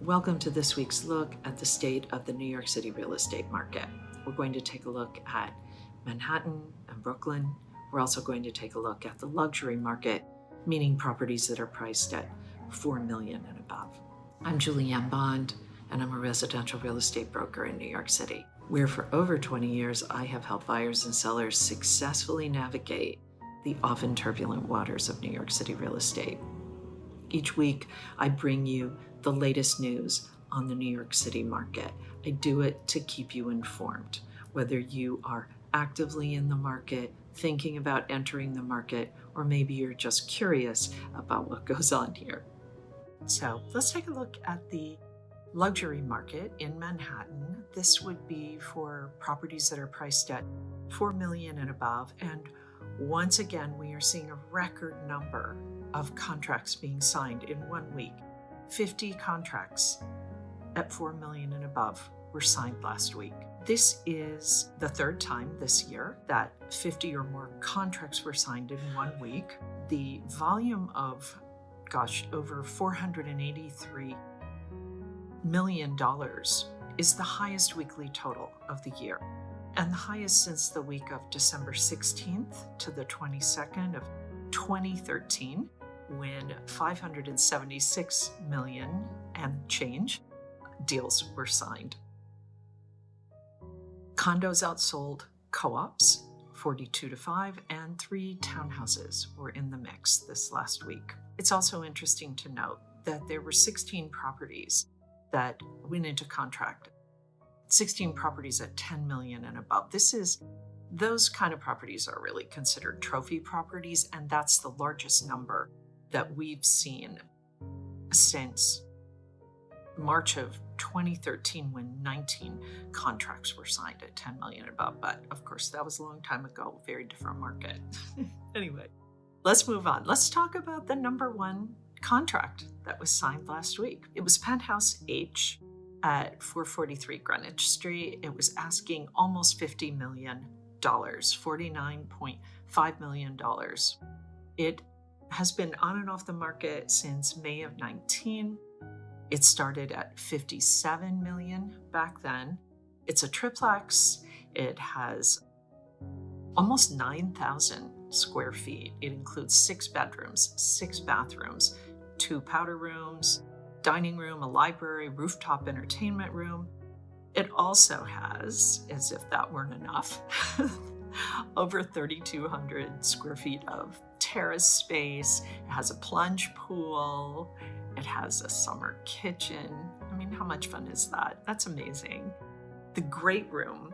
Welcome to this week's look at the state of the New York City real estate market. We're going to take a look at Manhattan and Brooklyn. We're also going to take a look at the luxury market, meaning properties that are priced at $4 million and above. I'm Julianne Bond, and I'm a residential real estate broker in New York City, where for over 20 years, I have helped buyers and sellers successfully navigate the often turbulent waters of New York City real estate. Each week, I bring you the latest news on the New York City market. I do it to keep you informed, whether you are actively in the market, thinking about entering the market, or maybe you're just curious about what goes on here. So let's take a look at the luxury market in Manhattan. This would be for properties that are priced at $4 million and above. And once again, we are seeing a record number of contracts being signed in 1 week. 50 contracts at $4 million and above were signed last week. This is the third time this year that 50 or more contracts were signed in 1 week. The volume of, over $483 million is the highest weekly total of the year, and the highest since the week of December 16th to the 22nd of 2013, when 576 million and change deals were signed. Condos outsold co-ops 42-5, and 3 townhouses were in the mix this last week. It's also interesting to note that there were 16 properties that went into contract, 16 properties at 10 million and above. Those kind of properties are really considered trophy properties, and that's the largest number that we've seen since March of 2013, when 19 contracts were signed at 10 million and above. But of course, that was a long time ago, very different market. Anyway, let's move on. Let's talk about the number one contract that was signed last week. It was Penthouse H at 443 Greenwich Street. It was asking almost $50 million, $49.5 million. It has been on and off the market since May of 19. It started at $57 million back then. It's a triplex. It has almost 9,000 square feet. It includes 6 bedrooms, 6 bathrooms, 2 powder rooms, dining room, a library, rooftop entertainment room. It also has, as if that weren't enough, over 3,200 square feet of terrace space. It has a plunge pool. It has a summer kitchen. I mean, how much fun is that? That's amazing. The great room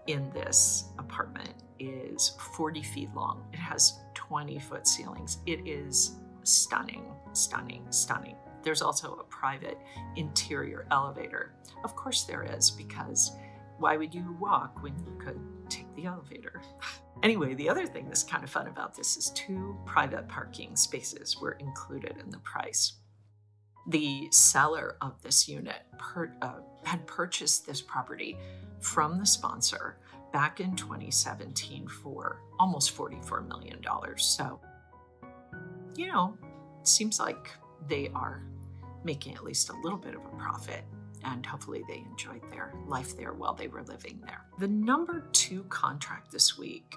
in this apartment is 40 feet long. It has 20-foot ceilings. It is stunning, stunning, stunning. There's also a private interior elevator. Of course there is, because why would you walk when you could take the elevator? Anyway, the other thing that's kind of fun about this is 2 private parking spaces were included in the price. The seller of this unit had purchased this property from the sponsor back in 2017 for almost $44 million. So, it seems like they are making at least a little bit of a profit, and hopefully they enjoyed their life there while they were living there. The number 2 contract this week,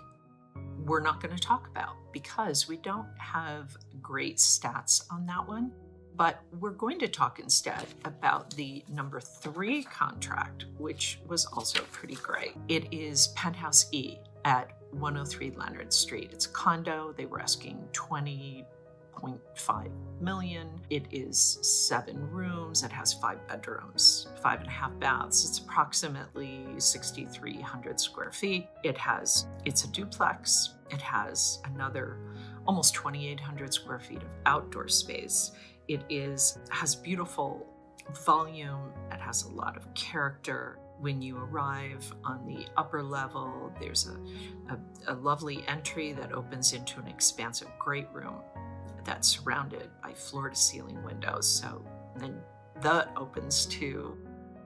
we're not going to talk about because we don't have great stats on that one, but we're going to talk instead about the number 3 contract, which was also pretty great. It is Penthouse E at 103 Leonard Street. It's a condo. They were asking $20.5 million. It is 7 rooms. It has 5 bedrooms, 5.5 baths. It's approximately 6,300 square feet. It's a duplex. It has another almost 2,800 square feet of outdoor space. It has beautiful volume. It has a lot of character. When you arrive on the upper level, there's a lovely entry that opens into an expansive great room that's surrounded by floor-to-ceiling windows. So then that opens to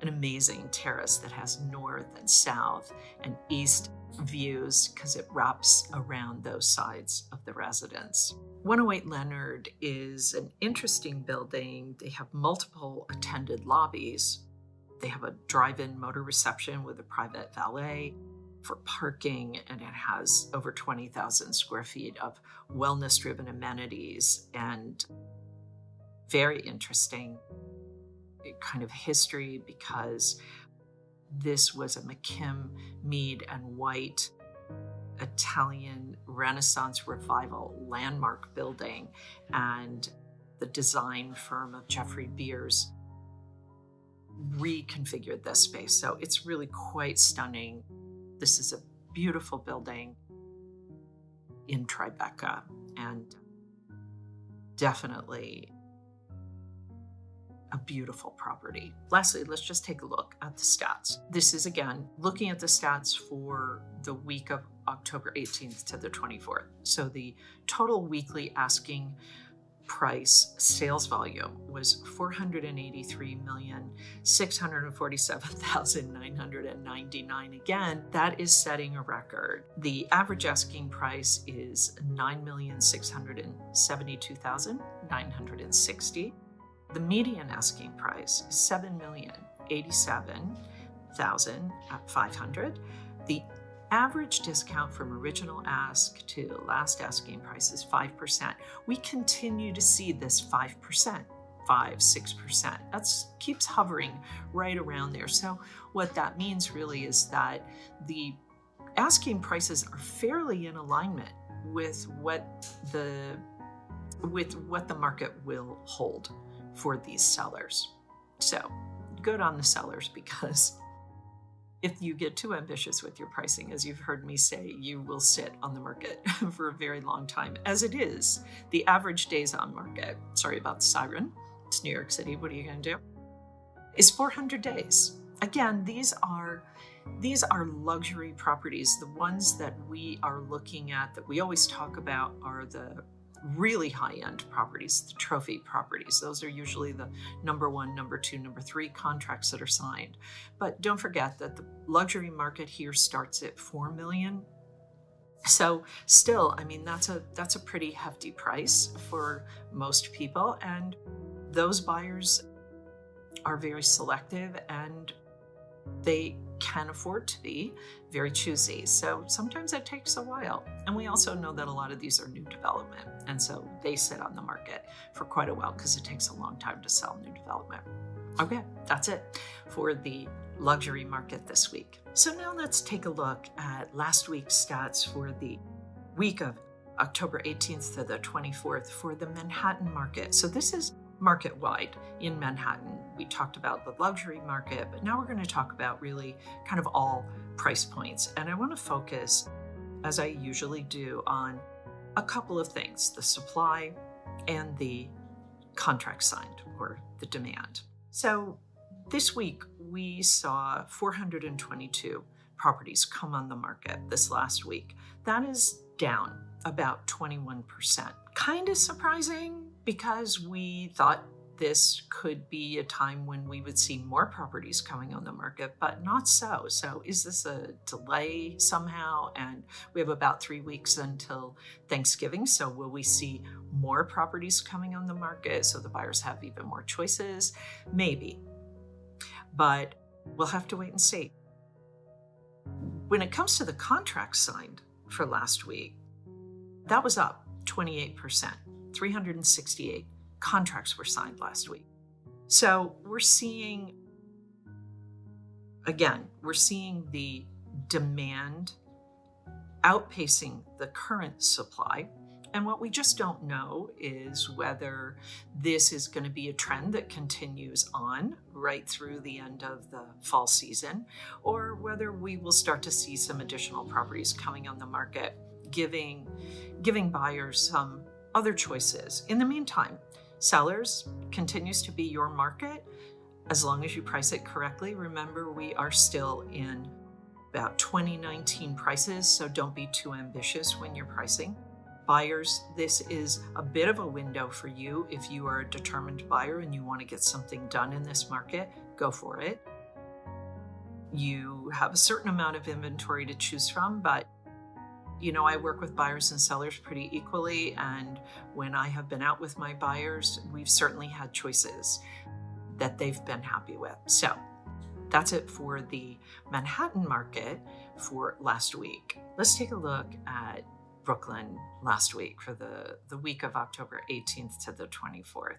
an amazing terrace that has north and south and east views because it wraps around those sides of the residence. 108 Leonard is an interesting building. They have multiple attended lobbies. They have a drive-in motor reception with a private valet for parking, and it has over 20,000 square feet of wellness-driven amenities and very interesting kind of history because this was a McKim, Mead, and White Italian Renaissance Revival landmark building, and the design firm of Jeffrey Beers reconfigured this space. So it's really quite stunning. This is a beautiful building in Tribeca and definitely a beautiful property. Lastly, let's just take a look at the stats. This is, again, looking at the stats for the week of October 18th to the 24th. So the total weekly asking price sales volume was 483,647,999. Again, that is setting a record. The average asking price is 9,672,960. The median asking price is 7,087,500. The average discount from original ask to last asking price is 5%. We continue to see this 5%, 6%. That keeps hovering right around there. So what that means really is that the asking prices are fairly in alignment with what the market will hold for these sellers. So good on the sellers, because if you get too ambitious with your pricing, as you've heard me say, you will sit on the market for a very long time. As it is, the average days on market, sorry about the siren, it's New York City, what are you going to do? Is 400 days. Again, these are luxury properties. The ones that we are looking at, that we always talk about, are the really high-end properties, the trophy properties. Those are usually the number 1, number 2, number 3 contracts that are signed. But don't forget that the luxury market here starts at $4 million. So still, I mean, that's a pretty hefty price for most people, and those buyers are very selective and they can afford to be very choosy. So sometimes it takes a while. And we also know that a lot of these are new development. And so they sit on the market for quite a while because it takes a long time to sell new development. Okay, that's it for the luxury market this week. So now let's take a look at last week's stats for the week of October 18th to the 24th for the Manhattan market. So this is market-wide in Manhattan. We talked about the luxury market, but now we're going to talk about really kind of all price points. And I want to focus, as I usually do, on a couple of things: the supply and the contract signed, or the demand. So this week, we saw 422 properties come on the market this last week. That is down about 21%. Kind of surprising, because we thought this could be a time when we would see more properties coming on the market, but not so. So is this a delay somehow? And we have about 3 weeks until Thanksgiving. So will we see more properties coming on the market so the buyers have even more choices? Maybe, but we'll have to wait and see. When it comes to the contracts signed for last week, that was up 28%. 368 contracts were signed last week. So we're seeing the demand outpacing the current supply. And what we just don't know is whether this is going to be a trend that continues on right through the end of the fall season, or whether we will start to see some additional properties coming on the market, giving buyers some other choices. In the meantime, sellers, continues to be your market as long as you price it correctly. Remember, we are still in about 2019 prices, so don't be too ambitious when you're pricing. Buyers, this is a bit of a window for you. If you are a determined buyer and you want to get something done in this market, go for it. You have a certain amount of inventory to choose from, but I work with buyers and sellers pretty equally. And when I have been out with my buyers, we've certainly had choices that they've been happy with. So that's it for the Manhattan market for last week. Let's take a look at Brooklyn last week for the week of October 18th to the 24th.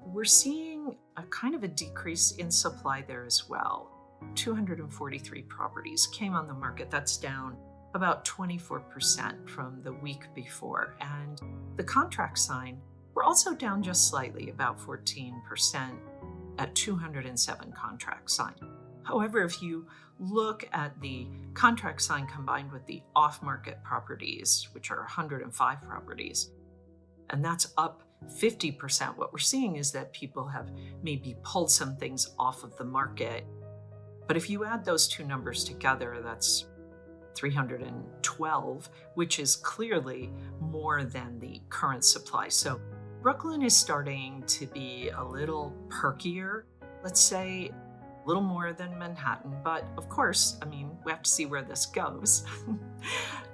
We're seeing a kind of a decrease in supply there as well. 243 properties came on the market. That's down about 24% from the week before. And the contract signed were also down just slightly, about 14% at 207 contracts signed. However, if you look at the contract signed combined with the off-market properties, which are 105 properties, and that's up 50%, what we're seeing is that people have maybe pulled some things off of the market. But if you add those two numbers together, that's 312, which is clearly more than the current supply. So Brooklyn is starting to be a little perkier, let's say, a little more than Manhattan. But of course, we have to see where this goes.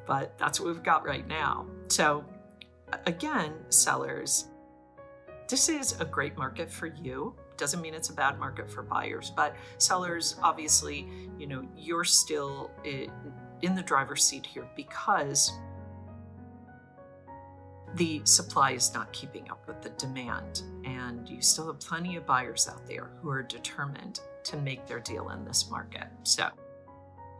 But that's what we've got right now. So again, sellers, this is a great market for you. Doesn't mean it's a bad market for buyers, but sellers, obviously, you're still in the driver's seat here because the supply is not keeping up with the demand. And you still have plenty of buyers out there who are determined to make their deal in this market. So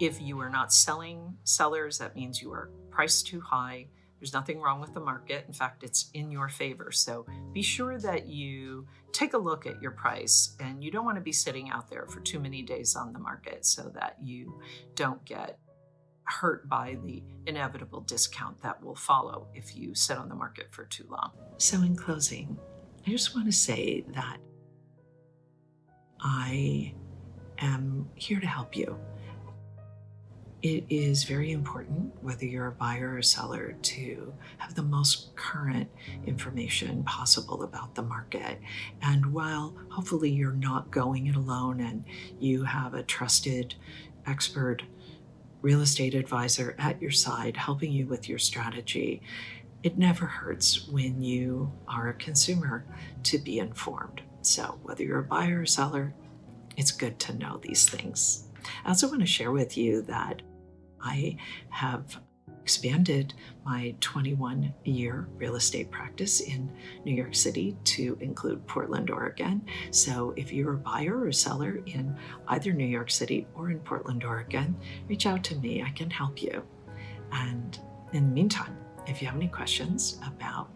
if you are not selling, sellers, that means you are priced too high. There's nothing wrong with the market. In fact, it's in your favor. So be sure that you take a look at your price, and you don't want to be sitting out there for too many days on the market so that you don't get hurt by the inevitable discount that will follow if you sit on the market for too long. So in closing, I just want to say that I am here to help you. It is very important, whether you're a buyer or seller, to have the most current information possible about the market. And while hopefully you're not going it alone and you have a trusted expert real estate advisor at your side helping you with your strategy, it never hurts when you are a consumer to be informed. So whether you're a buyer or seller, it's good to know these things. I also want to share with you that I have expanded my 21-year real estate practice in New York City to include Portland, Oregon. So if you're a buyer or seller in either New York City or in Portland, Oregon, reach out to me. I can help you. And in the meantime, if you have any questions about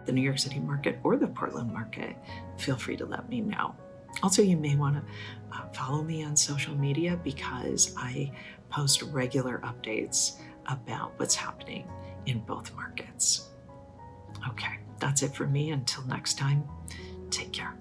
the New York City market or the Portland market, feel free to let me know. Also, you may want to follow me on social media because I post regular updates about what's happening in both markets. Okay, that's it for me. Until next time, take care.